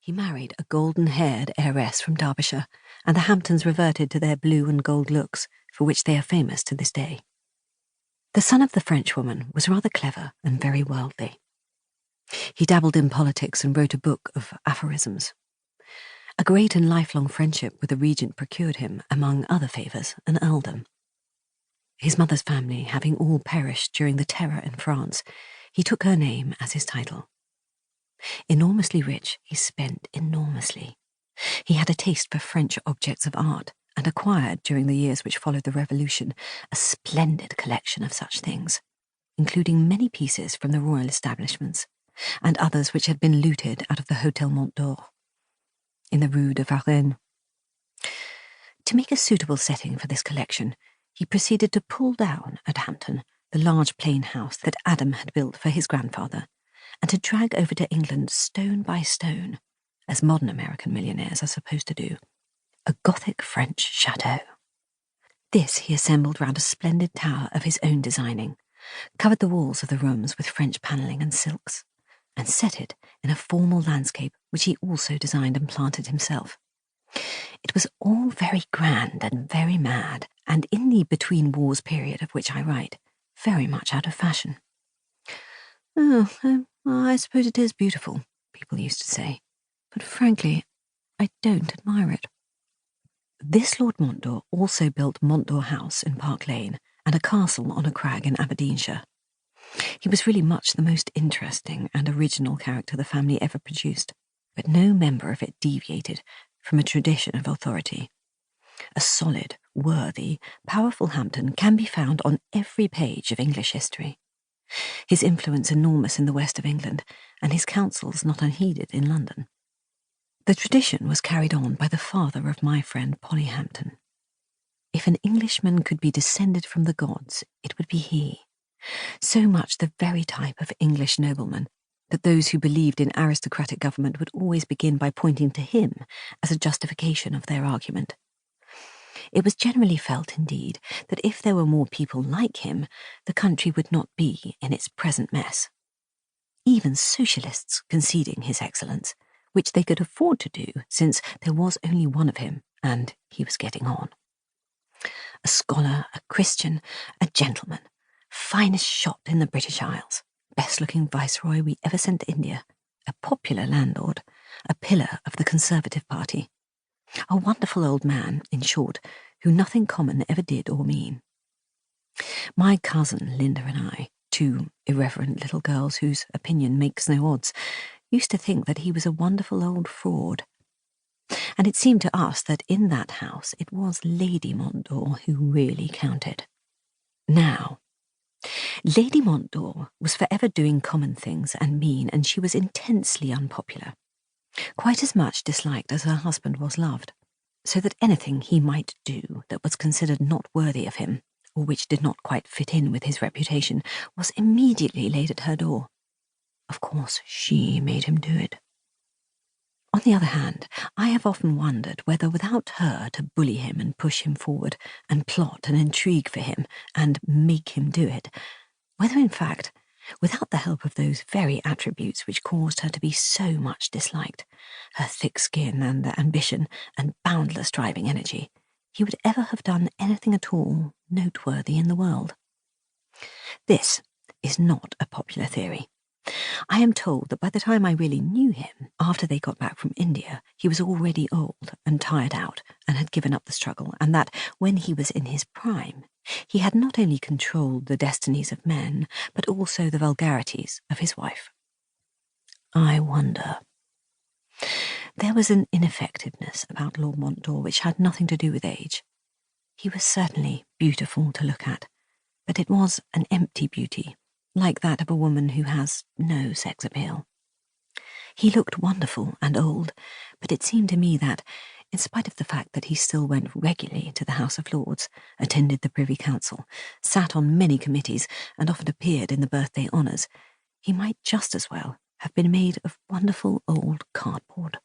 He married a golden-haired heiress from Derbyshire, and the Hamptons reverted to their blue and gold looks, for which they are famous to this day. The son of the Frenchwoman was rather clever and very worldly. He dabbled in politics and wrote a book of aphorisms. A great and lifelong friendship with the regent procured him, among other favours, an earldom. His mother's family having all perished during the Terror in France, he took her name as his title. Enormously rich, he spent enormously. He had a taste for French objects of art, and acquired, during the years which followed the Revolution, a splendid collection of such things, including many pieces from the royal establishments, and others which had been looted out of the Hôtel Mont d'Or, in the Rue de Varennes. To make a suitable setting for this collection, he proceeded to pull down at Hampton the large plain house that Adam had built for his grandfather, and to drag over to England stone by stone, as modern American millionaires are supposed to do, a Gothic French chateau. This he assembled round a splendid tower of his own designing, covered the walls of the rooms with French panelling and silks, and set it in a formal landscape which he also designed and planted himself. It was all very grand and very mad, and in the between-wars period of which I write, very much out of fashion. I suppose it is beautiful, people used to say, but frankly, I don't admire it. This Lord Montdor also built Montdor House in Park Lane and a castle on a crag in Aberdeenshire. He was really much the most interesting and original character the family ever produced, but no member of it deviated from a tradition of authority. A solid, worthy, powerful Hampton can be found on every page of English history. His influence enormous in the west of England, and his counsels not unheeded in London. The tradition was carried on by the father of my friend Polly Hampton. If an Englishman could be descended from the gods, it would be he. So much the very type of English nobleman that those who believed in aristocratic government would always begin by pointing to him as a justification of their argument. It was generally felt, indeed, that if there were more people like him, the country would not be in its present mess. Even socialists conceding his excellence, which they could afford to do, since there was only one of him, and he was getting on. A scholar, a Christian, a gentleman, finest shot in the British Isles, best-looking viceroy we ever sent to India, a popular landlord, a pillar of the Conservative Party, a wonderful old man, in short, who nothing common ever did or mean. My cousin Linda and I, two irreverent little girls whose opinion makes no odds, used to think that he was a wonderful old fraud. And it seemed to us that in that house it was Lady Montdor who really counted. Now, Lady Montdor was forever doing common things and mean, and she was intensely unpopular, quite as much disliked as her husband was loved, so that anything he might do that was considered not worthy of him, or which did not quite fit in with his reputation, was immediately laid at her door. Of course, she made him do it. On the other hand, I have often wondered whether without her to bully him and push him forward, and plot and intrigue for him, and make him do it, whether in fact, without the help of those very attributes which caused her to be so much disliked, her thick skin and ambition and boundless driving energy, he would ever have done anything at all noteworthy in the world. This is not a popular theory. I am told that by the time I really knew him, after they got back from India, he was already old and tired out and had given up the struggle, and that, when he was in his prime, he had not only controlled the destinies of men, but also the vulgarities of his wife. I wonder. There was an ineffectiveness about Lord Montdor which had nothing to do with age. He was certainly beautiful to look at, but it was an empty beauty, like that of a woman who has no sex appeal. He looked wonderful and old, but it seemed to me that, in spite of the fact that he still went regularly to the House of Lords, attended the Privy Council, sat on many committees, and often appeared in the birthday honours, he might just as well have been made of wonderful old cardboard.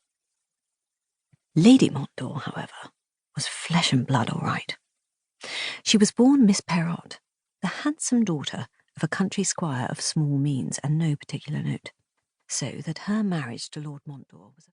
Lady Montdor, however, was flesh and blood all right. She was born Miss Perrott, the handsome daughter of a country squire of small means and no particular note, so that her marriage to Lord Montdor was